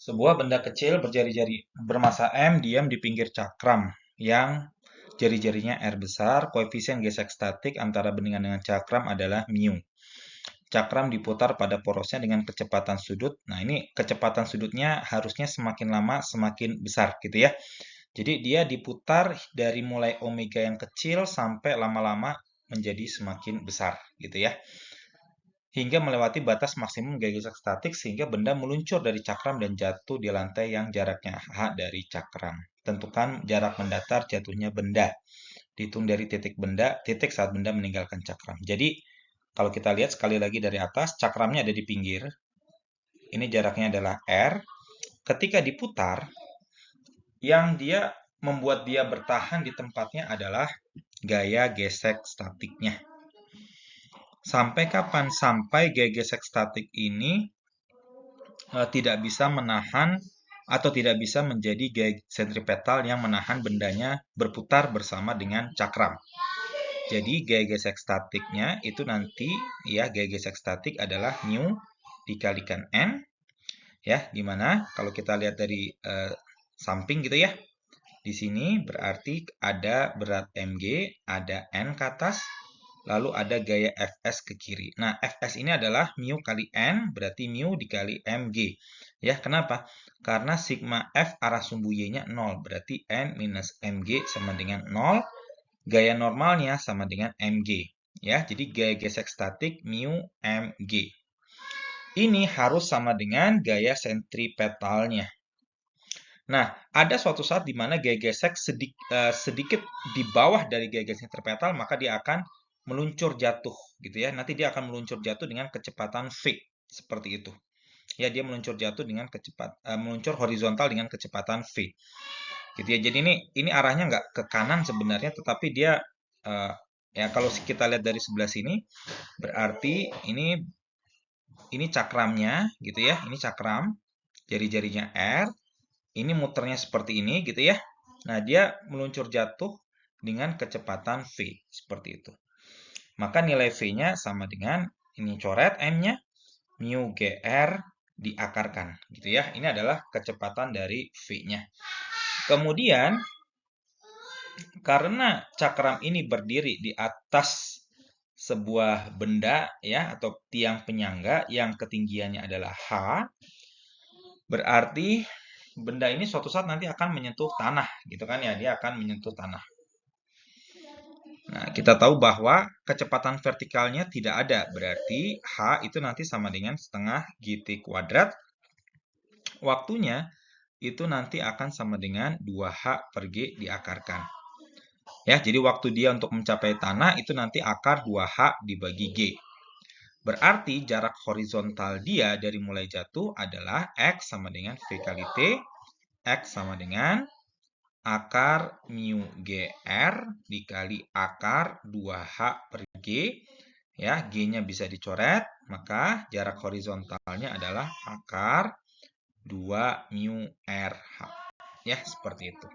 Sebuah benda kecil berjari-jari bermassa M diam di pinggir cakram yang jari-jarinya R besar. Koefisien gesek statik antara bendungan dengan cakram adalah mu. Cakram diputar pada porosnya dengan kecepatan sudut. Nah, ini kecepatan sudutnya harusnya semakin lama semakin besar gitu ya. Jadi dia diputar dari mulai omega yang kecil sampai lama-lama menjadi semakin besar gitu ya. Hingga melewati batas maksimum gaya gesek statik sehingga benda meluncur dari cakram dan jatuh di lantai yang jaraknya h dari cakram. Tentukan jarak mendatar jatuhnya benda. Dihitung dari titik saat benda meninggalkan cakram. Jadi kalau kita lihat sekali lagi dari atas, cakramnya ada di pinggir. Ini jaraknya adalah R. Ketika diputar, yang dia membuat dia bertahan di tempatnya adalah gaya gesek statiknya. Sampai kapan? Sampai gaya gesek statik ini tidak bisa menahan atau tidak bisa menjadi gaya sentripetal yang menahan bendanya berputar bersama dengan cakram. Jadi gaya gesek statiknya itu nanti ya gaya gesek statik adalah mu dikalikan n ya, dimana kalau kita lihat dari samping gitu ya, di sini berarti ada berat mg, ada n ke atas, lalu ada gaya Fs ke kiri. Nah, Fs ini adalah mu kali N, berarti mu dikali Mg. Ya, kenapa? Karena sigma F arah sumbu Y-nya 0, berarti N minus Mg sama dengan 0. Gaya normalnya sama dengan Mg. Ya, jadi gaya gesek statik mu Mg. Ini harus sama dengan gaya sentripetalnya. Nah, ada suatu saat di mana gaya gesek sedikit di bawah dari gaya gesek sentripetal, maka dia akan meluncur jatuh, gitu ya. Nanti dia akan meluncur jatuh dengan kecepatan v, seperti itu. Ya, dia meluncur jatuh dengan meluncur horizontal dengan kecepatan v, gitu ya. Jadi ini arahnya nggak ke kanan sebenarnya, tetapi dia ya kalau kita lihat dari sebelah sini, berarti ini cakramnya, gitu ya. Ini cakram, jari-jarinya R. Ini muternya seperti ini gitu ya. Nah, dia meluncur jatuh dengan kecepatan v seperti itu. Maka nilai v-nya sama dengan ini coret m-nya mu gr diakarkan gitu ya. Ini adalah kecepatan dari v-nya. Kemudian karena cakram ini berdiri di atas sebuah benda ya atau tiang penyangga yang ketinggiannya adalah h, berarti benda ini suatu saat nanti akan menyentuh tanah, gitu kan ya, dia akan menyentuh tanah. Nah, kita tahu bahwa kecepatan vertikalnya tidak ada, berarti H itu nanti sama dengan setengah GT kuadrat. Waktunya itu nanti akan sama dengan 2H per G diakarkan. Ya, jadi waktu dia untuk mencapai tanah itu nanti akar 2H dibagi G. Berarti jarak horizontal dia dari mulai jatuh adalah X sama dengan V kali T. X sama dengan akar mu gr dikali akar 2h per g. Ya, g-nya bisa dicoret, maka jarak horizontalnya adalah akar 2 mu rh. Ya, seperti itu.